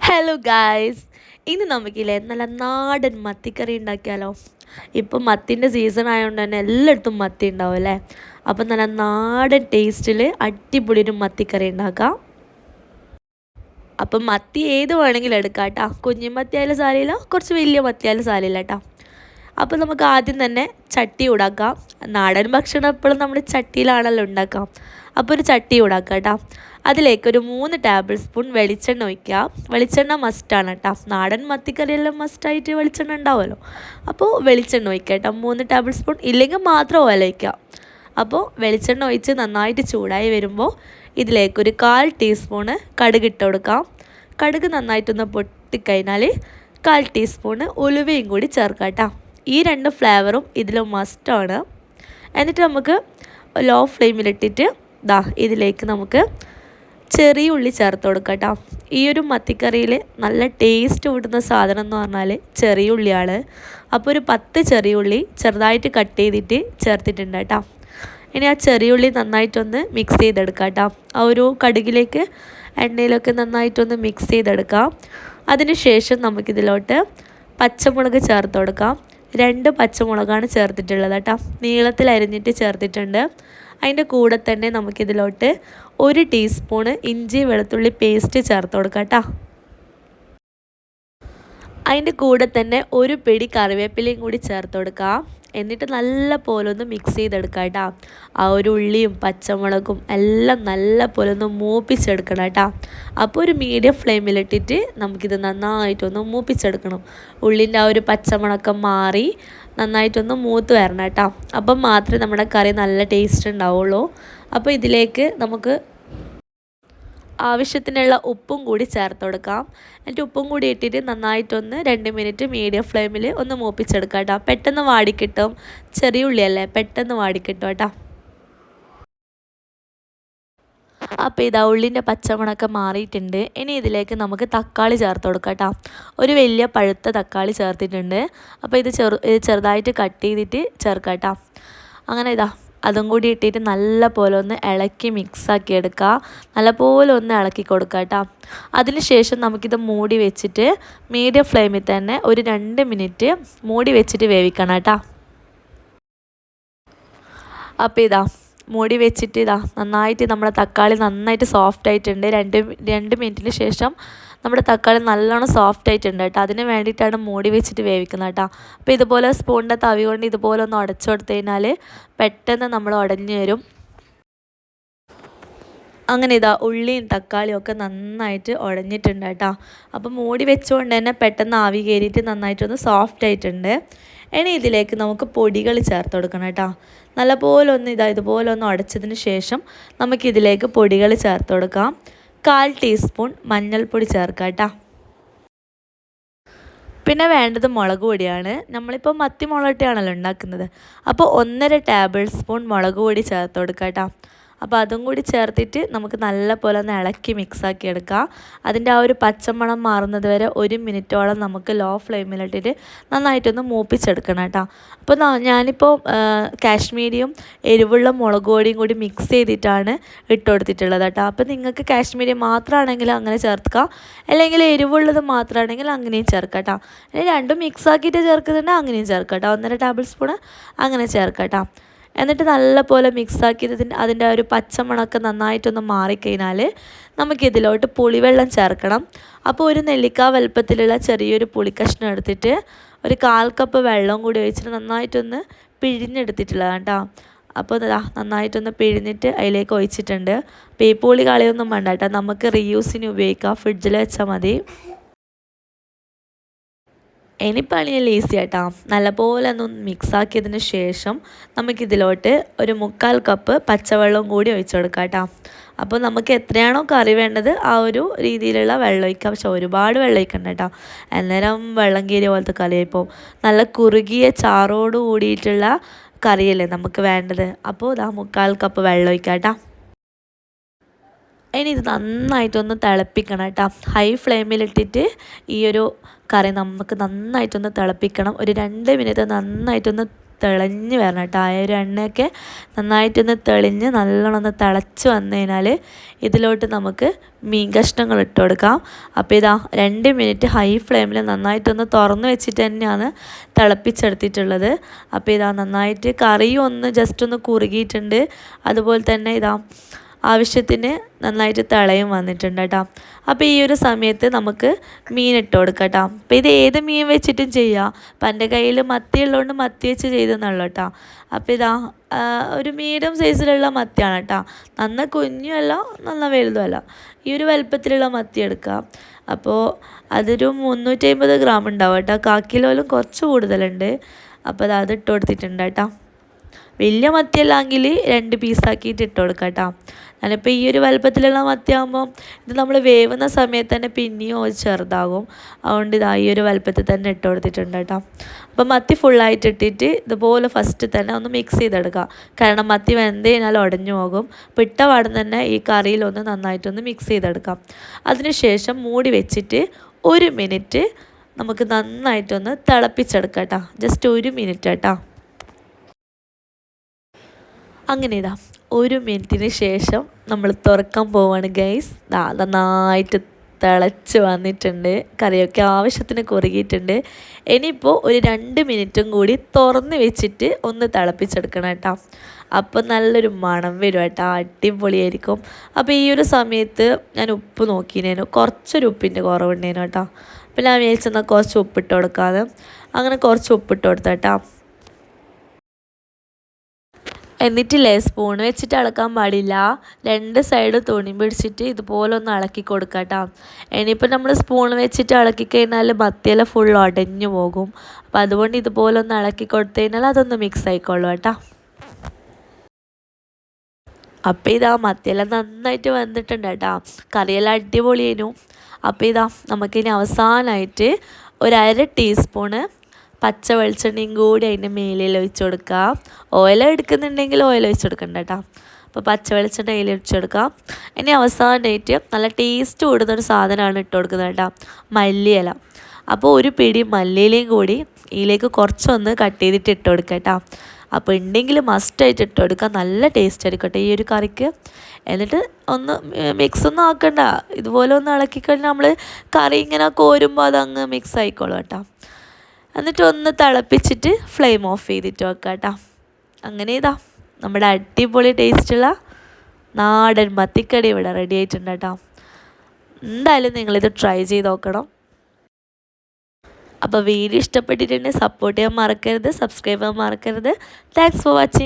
Hello guys, ഇന്ന് നമുക്കില്ലേ നല്ല നാടൻ മത്തിക്കറി ഉണ്ടാക്കിയാലോ. ഇപ്പം മത്തിൻ്റെ സീസൺ ആയതുകൊണ്ട് തന്നെ എല്ലായിടത്തും മത്തി ഉണ്ടാവും അല്ലേ. അപ്പം നല്ല നാടൻ ടേസ്റ്റിൽ അടിപൊളി ഒരു മത്തിക്കറി ഉണ്ടാക്കാം. അപ്പം മത്തി ഏത് വേണമെങ്കിലും എടുക്കാം കേട്ടോ. കുഞ്ഞു മത്തി ആയാലും സാരമില്ല, കുറച്ച് വലിയ മത്തി ആയാലും സാരമില്ല കേട്ടോ. അപ്പോൾ നമുക്ക് ആദ്യം തന്നെ ചട്ടി ചൂടാക്കാം. നാടൻ ഭക്ഷണം എപ്പോഴും നമ്മൾ ചട്ടിയിലാണല്ലോ ഉണ്ടാക്കാം. അപ്പോൾ ഒരു ചട്ടി ചൂടാക്കാം കേട്ടോ. അതിലേക്ക് ഒരു 3 ടേബിൾ സ്പൂൺ വെളിച്ചെണ്ണ ഒഴിക്കുക. വെളിച്ചെണ്ണ മസ്റ്റാണ് കേട്ടോ. നാടൻ മത്തിക്കറിയെല്ലാം മസ്റ്റായിട്ട് വെളിച്ചെണ്ണ ഉണ്ടാവുമല്ലോ. അപ്പോൾ വെളിച്ചെണ്ണ ഒഴിക്കുക കേട്ടോ. 3 ടേബിൾ സ്പൂൺ, ഇല്ലെങ്കിൽ മാത്രം ഓല ഒഴിക്കുക. അപ്പോൾ വെളിച്ചെണ്ണ ഒഴിച്ച് നന്നായിട്ട് ചൂടായി വരുമ്പോൾ ഇതിലേക്കൊരു 1/4 ടീസ്പൂണ് കടുക് ഇട്ട് കൊടുക്കാം. കടുക് നന്നായിട്ടൊന്ന് പൊട്ടിക്കഴിഞ്ഞാൽ 1/4 ടീസ്പൂണ് ഉലുവയും കൂടി ചേർക്കാം കേട്ടോ. ഈ 2 ഫ്ലേവറും ഇതിൽ മസ്റ്റാണ്. എന്നിട്ട് നമുക്ക് ലോ ഫ്ലെയിമിലിട്ടിട്ട് ഇതിലേക്ക് നമുക്ക് ചെറിയ ഉള്ളി ചേർത്ത് കൊടുക്കാം കേട്ടോ. ഈ ഒരു മത്തിക്കറിയിൽ നല്ല ടേസ്റ്റ് കൂട്ടുന്ന സാധനം എന്ന് പറഞ്ഞാൽ ചെറിയ ഉള്ളിയാണ്. അപ്പോൾ ഒരു 10 ചെറിയ ഉള്ളി ചെറുതായിട്ട് കട്ട് ചെയ്തിട്ട് ചേർത്തിട്ടുണ്ട് കേട്ടോ. ഇനി ആ ചെറിയ ഉള്ളി നന്നായിട്ടൊന്ന് മിക്സ് ചെയ്തെടുക്കാം കേട്ടോ. ആ ഒരു കടുകിലേക്ക് എണ്ണയിലൊക്കെ നന്നായിട്ടൊന്ന് മിക്സ് ചെയ്തെടുക്കാം. അതിന് ശേഷം നമുക്കിതിലോട്ട് പച്ചമുളക് ചേർത്ത് കൊടുക്കാം. 2 പച്ചമുളകാണ് ചേർത്തിട്ടുള്ളത് കേട്ടോ. നീളത്തിൽ അരിഞ്ഞിട്ട് ചേർത്തിട്ടുണ്ട്. അതിൻ്റെ കൂടെ തന്നെ നമുക്കിതിലോട്ട് 1 ടീസ്പൂണ് ഇഞ്ചി വെളുത്തുള്ളി പേസ്റ്റ് ചേർത്ത് കൊടുക്കാം കേട്ടോ. അതിൻ്റെ കൂടെ തന്നെ ഒരു പിടി കറിവേപ്പിലയും കൂടി ചേർത്ത് കൊടുക്കാം. എന്നിട്ട് നല്ല പോലെ ഒന്ന് മിക്സ് ചെയ്തെടുക്കാം കേട്ടോ. ആ ഒരു ഉള്ളിയും പച്ചമുളകും എല്ലാം നല്ല പോലെ ഒന്ന് മൂപ്പിച്ചെടുക്കണം കേട്ടോ. അപ്പോൾ ഒരു മീഡിയം ഫ്ലെയിമിലിട്ടിട്ട് നമുക്കിത് നന്നായിട്ടൊന്ന് മൂപ്പിച്ചെടുക്കണം. ഉള്ളിൻ്റെ ആ ഒരു പച്ചമുളക്കം മാറി നന്നായിട്ടൊന്ന് മൂത്ത് വരണം കേട്ടോ. അപ്പം മാത്രമേ നമ്മുടെ കറി നല്ല ടേസ്റ്റ് ഉണ്ടാവുള്ളൂ. അപ്പോൾ ഇതിലേക്ക് നമുക്ക് ആവശ്യത്തിനുള്ള ഉപ്പും കൂടി ചേർത്ത് കൊടുക്കാം. എന്നിട്ട് ഉപ്പും കൂടി ഇട്ടിട്ട് നന്നായിട്ടൊന്ന് 2 മിനിറ്റ് മീഡിയം ഫ്ലെയിമിൽ ഒന്ന് മൂപ്പിച്ചെടുക്കാം കേട്ടോ. പെട്ടെന്ന് വാടിക്കിട്ടും. ചെറിയ ഉള്ളിയല്ലേ, പെട്ടെന്ന് വാടിക്കിട്ടും കേട്ടോ. അപ്പോൾ ഇതാ ഉള്ളിൻ്റെ പച്ചമണക്കം മാറിയിട്ടുണ്ട്. ഇനി ഇതിലേക്ക് നമുക്ക് തക്കാളി ചേർത്ത് കൊടുക്കാം കേട്ടോ. ഒരു വലിയ പഴുത്ത തക്കാളി ചേർത്തിട്ടുണ്ട്. അപ്പോൾ ഇത് ചെറുതായിട്ട് കട്ട് ചെയ്തിട്ട് ചേർക്കാം കേട്ടോ. അങ്ങനെ അതും കൂടി ഇട്ടിട്ട് നല്ല പോലെ ഒന്ന് ഇളക്കി മിക്സാക്കി എടുക്കുക. നല്ല പോലെ ഒന്ന് ഇളക്കി കൊടുക്കുക കേട്ടോ. അതിന് ശേഷം നമുക്കിത് മൂടി വെച്ചിട്ട് മീഡിയം ഫ്ലെയിമിൽ തന്നെ ഒരു 2 മിനിറ്റ് മൂടി വെച്ചിട്ട് വേവിക്കണം കേട്ടോ. അപ്പോൾ മൂടി വെച്ചിട്ട് നന്നായിട്ട് നമ്മുടെ തക്കാളി നന്നായിട്ട് സോഫ്റ്റ് ആയിട്ടുണ്ട്. 2 മിനിറ്റിന് ശേഷം നമ്മുടെ തക്കാളി നല്ലോണം സോഫ്റ്റ് ആയിട്ടുണ്ട് കേട്ടോ. അതിന് വേണ്ടിയിട്ടാണ് മൂടി വെച്ചിട്ട് വേവിക്കുന്നത് കേട്ടോ. അപ്പോൾ ഇതുപോലെ സ്പൂണിൻ്റെ തവി കൊണ്ട് ഇതുപോലെ ഒന്ന് ഉടച്ചു കൊടുത്തു കഴിഞ്ഞാൽ പെട്ടെന്ന് നമ്മൾ ഉടഞ്ഞു വരും. അങ്ങനെ ഉള്ളിയും തക്കാളിയും ഒക്കെ നന്നായിട്ട് ഉടഞ്ഞിട്ടുണ്ട് കേട്ടോ. അപ്പോൾ മൂടി വെച്ചുകൊണ്ട് തന്നെ പെട്ടെന്ന് ആവി കയറിയിട്ട് നന്നായിട്ടൊന്ന് സോഫ്റ്റ് ആയിട്ടുണ്ട്. ഇനി ഇതിലേക്ക് നമുക്ക് പൊടികൾ ചേർത്ത് കൊടുക്കണം കേട്ടോ. നല്ലപോലെ ഒന്ന് ഇതുപോലെ ഒന്ന് ഉടച്ചതിന് ശേഷം നമുക്കിതിലേക്ക് പൊടികൾ ചേർത്ത് കൊടുക്കാം. 1/4 ടീസ്പൂൺ മഞ്ഞൾപ്പൊടി ചേർക്കാം കേട്ടോ. പിന്നെ വേണ്ടത് മുളക് പൊടിയാണ്. നമ്മളിപ്പോൾ മത്തി മുളകിട്ടാണല്ലോ ഉണ്ടാക്കുന്നത്. അപ്പോൾ 1.5 ടേബിൾ സ്പൂൺ മുളക് പൊടി ചേർത്ത് കൊടുക്കാം കേട്ടോ. അപ്പോൾ അതും കൂടി ചേർത്തിട്ട് നമുക്ക് നല്ല പോലെ ഒന്ന് ഇളക്കി മിക്സാക്കി എടുക്കാം. അതിൻ്റെ ആ ഒരു പച്ചമണം മാറുന്നത് വരെ 1 മിനിറ്റോളം നമുക്ക് ലോ ഫ്ലെയിമിലിട്ടിട്ട് നന്നായിട്ടൊന്ന് മൂപ്പിച്ചെടുക്കണം കേട്ടോ. അപ്പോൾ ഞാനിപ്പോൾ കാശ്മീരിയും എരിവുള്ള മുളക് പൊടിയും കൂടി മിക്സ് ചെയ്തിട്ടാണ് ഇട്ട് കൊടുത്തിട്ടുള്ളത് കേട്ടോ. അപ്പോൾ നിങ്ങൾക്ക് കാശ്മീരി മാത്രമാണെങ്കിൽ അങ്ങനെ ചേർക്കാം, അല്ലെങ്കിൽ എരിവുള്ളത് മാത്രമാണെങ്കിൽ അങ്ങനെയും ചേർക്കാം കേട്ടോ. അല്ലെങ്കിൽ രണ്ടും മിക്സാക്കിയിട്ട് ചേർക്കുന്നുണ്ടെങ്കിൽ അങ്ങനെയും ചേർക്കാം കേട്ടോ. 1.5 ടേബിൾ സ്പൂണ് അങ്ങനെ ചേർക്കാം കേട്ടോ. എന്നിട്ട് നല്ല പോലെ മിക്സാക്കി അതിൻ്റെ ഒരു പച്ചമണമൊക്കെ നന്നായിട്ടൊന്ന് മാറിക്കഴിഞ്ഞാൽ നമുക്കിതിലോട്ട് പുളിവെള്ളം ചേർക്കണം. അപ്പോൾ ഒരു നെല്ലിക്ക വലുപ്പത്തിലുള്ള ചെറിയൊരു പുളിക്കഷ്ണം എടുത്തിട്ട് ഒരു 1/4 കപ്പ് വെള്ളം കൂടി ഒഴിച്ചിട്ട് നന്നായിട്ടൊന്ന് പിഴിഞ്ഞെടുത്തിട്ടുള്ളതാണ് കേട്ടോ. അപ്പോൾ നന്നായിട്ടൊന്ന് പിഴിഞ്ഞിട്ട് അതിലേക്ക് ഒഴിച്ചിട്ടുണ്ട്. അപ്പോൾ ഈ പുളി കളയൊന്നും വേണ്ട കേട്ടോ, നമുക്ക് റീയൂസിന് ഉപയോഗിക്കാം, ഫ്രിഡ്ജിൽ വെച്ചാൽ മതി. ഇനി പണിയല്ല ഈസി ആയിട്ടോ. നല്ലപോലെ ഒന്ന് മിക്സാക്കിയതിന് ശേഷം നമുക്കിതിലോട്ട് ഒരു 1/4 കപ്പ് പച്ചവെള്ളം കൂടി ഒഴിച്ചു കൊടുക്കാം കേട്ടോ. അപ്പോൾ നമുക്ക് എത്രയാണോ കറി വേണ്ടത് ആ ഒരു രീതിയിലുള്ള വെള്ളം ഒഴിക്കാം. പക്ഷെ ഒരുപാട് വെള്ളം ഒഴിക്കണ്ട കേട്ടോ, അന്നേരം വെള്ളം കീറിയ പോലത്തെ കറിയായിപ്പോൾ. നല്ല കുറുകിയ ചാറോട് കൂടിയിട്ടുള്ള കറിയല്ലേ നമുക്ക് വേണ്ടത്. അപ്പോൾ 1/4 കപ്പ് വെള്ളം ഒഴിക്കാം കേട്ടോ. ഇനി ഇത് നന്നായിട്ടൊന്ന് തിളപ്പിക്കണം കേട്ടോ. ഹൈ ഫ്ലെയിമിലിട്ടിട്ട് ഈ ഒരു കറി നമുക്ക് നന്നായിട്ടൊന്ന് തിളപ്പിക്കണം. ഒരു 2 മിനിറ്റ് നന്നായിട്ടൊന്ന് തിളഞ്ഞ് വരണം കേട്ടോ. ആ ഒരു എണ്ണയൊക്കെ നന്നായിട്ടൊന്ന് തെളിഞ്ഞ് നല്ലോണം ഒന്ന് തിളച്ച് വന്നു കഴിഞ്ഞാൽ ഇതിലോട്ട് നമുക്ക് മീൻ കഷ്ണങ്ങൾ ഇട്ട് കൊടുക്കാം. അപ്പോൾ ഇതാ 2 മിനിറ്റ് ഹൈ ഫ്ലെയിമിൽ നന്നായിട്ടൊന്ന് തുറന്ന് വെച്ചിട്ട് തന്നെയാണ് തിളപ്പിച്ചെടുത്തിട്ടുള്ളത്. അപ്പോൾ ഇതാ നന്നായിട്ട് കറിയും ഒന്ന് ജസ്റ്റ് ഒന്ന് കുറുകിയിട്ടുണ്ട്. അതുപോലെ തന്നെ ഇതാ ആവശ്യത്തിന് നന്നായിട്ട് തിളയും വന്നിട്ടുണ്ട് കേട്ടോ. അപ്പോൾ ഈ ഒരു സമയത്ത് നമുക്ക് മീൻ ഇട്ട് കൊടുക്കാം കേട്ടോ. അപ്പോൾ ഇത് ഏത് മീൻ വെച്ചിട്ടും ചെയ്യാം. അപ്പം എൻ്റെ കയ്യിൽ മത്തി ഉള്ളതുകൊണ്ട് മത്തി വെച്ച് ചെയ്തെന്നുള്ളൂ കേട്ടോ. അപ്പോൾ ഇതാ ഒരു മീഡിയം സൈസിലുള്ള മത്തിയാണ് കേട്ടോ. നന്ന കുഞ്ഞുമല്ല നന്ന വലുതുമല്ല, ഈ ഒരു വലുപ്പത്തിലുള്ള മത്തി എടുക്കാം. അപ്പോൾ അതൊരു 350 ഗ്രാം ഉണ്ടാവും കേട്ടോ. 1/4 കിലോയിലും കുറച്ച് കൂടുതലുണ്ട്. അപ്പോൾ അത് ഇട്ട് കൊടുത്തിട്ടുണ്ട് കേട്ടോ. വലിയ മത്തിയല്ലെങ്കിൽ 2 പീസാക്കിയിട്ട് ഇട്ട് കൊടുക്കാം കേട്ടോ. ഞാനിപ്പോൾ ഈ ഒരു വലുപ്പത്തിലുള്ള മത്തിയാകുമ്പോൾ ഇത് നമ്മൾ വേവുന്ന സമയത്ത് തന്നെ പിന്നെയും ചെറുതാകും. അതുകൊണ്ട് ഇതാ ഈ ഒരു വലുപ്പത്തിൽ തന്നെ ഇട്ട് കൊടുത്തിട്ടുണ്ട് കേട്ടോ. അപ്പോൾ മത്തി ഫുള്ളായിട്ട് ഇട്ടിട്ട് ഇതുപോലെ ഫസ്റ്റ് തന്നെ ഒന്ന് മിക്സ് ചെയ്തെടുക്കുക. കാരണം മത്തി വെന്ത് കഴിഞ്ഞാൽ ഉടഞ്ഞു പോകും. അപ്പോൾ ഇട്ട പാടും തന്നെ ഈ കറിയിലൊന്ന് നന്നായിട്ടൊന്ന് മിക്സ് ചെയ്തെടുക്കാം. അതിനുശേഷം മൂടി വെച്ചിട്ട് 1 മിനിറ്റ് നമുക്ക് നന്നായിട്ടൊന്ന് തിളപ്പിച്ചെടുക്കാം കേട്ടോ. ജസ്റ്റ് 1 മിനിറ്റ് കേട്ടോ. അങ്ങനെ ഇതാ 1 മിനിറ്റിന് ശേഷം നമ്മൾ തുറക്കാൻ പോവാണ് ഗൈസ്. നന്നായിട്ട് തിളച്ച് വന്നിട്ടുണ്ട്. കറിയൊക്കെ ആവശ്യത്തിന് കുറുകിയിട്ടുണ്ട്. ഇനിയിപ്പോൾ ഒരു 2 മിനിറ്റും കൂടി തുറന്ന് വെച്ചിട്ട് ഒന്ന് തിളപ്പിച്ചെടുക്കണം കേട്ടോ. അപ്പോൾ നല്ലൊരു മണം വരും കേട്ടോ. അടിപൊളിയായിരിക്കും. അപ്പോൾ ഈ ഒരു സമയത്ത് ഞാൻ ഉപ്പ് നോക്കിനേനു, കുറച്ചൊരു ഉപ്പിൻ്റെ കുറവുണ്ടേനു കേട്ടോ. അപ്പോൾ ഞാൻ വിചാരിച്ചെന്നാൽ കുറച്ച് ഉപ്പിട്ട് കൊടുക്കാതെ അങ്ങനെ കുറച്ച് ഉപ്പിട്ട് കൊടുത്ത കേട്ടോ. എന്നിട്ടില്ലേ സ്പൂൺ വെച്ചിട്ട് ഇളക്കാൻ പാടില്ല. 2 സൈഡ് തുണി പിടിച്ചിട്ട് ഇതുപോലെ ഒന്ന് ഇളക്കി കൊടുക്കാം കേട്ടോ. ഇനിയിപ്പോൾ നമ്മൾ സ്പൂൺ വെച്ചിട്ട് ഇളക്കി കഴിഞ്ഞാൽ മത്തിയെല്ലാം ഫുൾ ഉടഞ്ഞു പോകും. അപ്പോൾ അതുകൊണ്ട് ഇതുപോലെ ഒന്ന് ഇളക്കി കൊടുത്തു കഴിഞ്ഞാൽ അതൊന്ന് മിക്സ് ആയിക്കോളൂ കേട്ടോ. അപ്പോൾ ഇതാ മത്തിയെല്ലാം നന്നായിട്ട് വന്നിട്ടുണ്ട് കേട്ടോ. കറിയെല്ലാം അടിപൊളിയേനു. അപ്പോൾ ഇതാ നമുക്കിനി അവസാനമായിട്ട് ഒരു 1/2 ടീസ്പൂണ് പച്ച വെളിച്ചെണ്ണയും കൂടി അതിൻ്റെ മേലിൽ ഒഴിച്ച് കൊടുക്കുക. ഓയിൽ എടുക്കുന്നുണ്ടെങ്കിൽ ഓയിൽ ഒഴിച്ച് കൊടുക്കണ്ട കേട്ടോ. അപ്പോൾ പച്ച വെളിച്ചെണ്ണ അതിൽ ഒഴിച്ച് കൊടുക്കാം. ഇനി അവസാനമായിട്ട് നല്ല ടേസ്റ്റ് കൂടുന്നൊരു സാധനമാണ് ഇട്ട് കൊടുക്കുന്നത് കേട്ടോ, മല്ലിയില. അപ്പോൾ ഒരു പിടി മല്ലിയിലയും കൂടി ഇതിലേക്ക് കുറച്ചൊന്ന് കട്ട് ചെയ്തിട്ട് ഇട്ട് കൊടുക്കുക കേട്ടോ. അപ്പോൾ ഉണ്ടെങ്കിൽ മസ്റ്റായിട്ട് ഇട്ട് കൊടുക്കുക. നല്ല ടേസ്റ്റ് ആയിരിക്കും കേട്ടോ ഈ ഒരു കറിക്ക്. എന്നിട്ട് ഒന്ന് മിക്സൊന്നും ആക്കണ്ട, ഇതുപോലെ ഒന്ന് ഇളക്കിക്കഴിഞ്ഞാൽ നമ്മൾ കറി ഇങ്ങനെ കോരുമ്പോൾ അതങ്ങ് മിക്സ് ആയിക്കോളും കേട്ടോ. എന്നിട്ട് ഒന്ന് തിളപ്പിച്ചിട്ട് ഫ്ലെയിം ഓഫ് ചെയ്തിട്ട് വെക്കാം കേട്ടോ. അങ്ങനെ ഇതാ നമ്മുടെ അടിപൊളി ടേസ്റ്റുള്ള നാടൻ മത്തിക്കടി ഇവിടെ റെഡി ആയിട്ടുണ്ട് കേട്ടോ. എന്തായാലും നിങ്ങളിത് ട്രൈ ചെയ്ത് നോക്കണം. അപ്പോൾ വീഡിയോ ഇഷ്ടപ്പെട്ടിട്ടുണ്ടെങ്കിൽ സപ്പോർട്ട് ചെയ്യാൻ മറക്കരുത്, സബ്സ്ക്രൈബ് ചെയ്യാൻ മറക്കരുത്. Thanks for watching.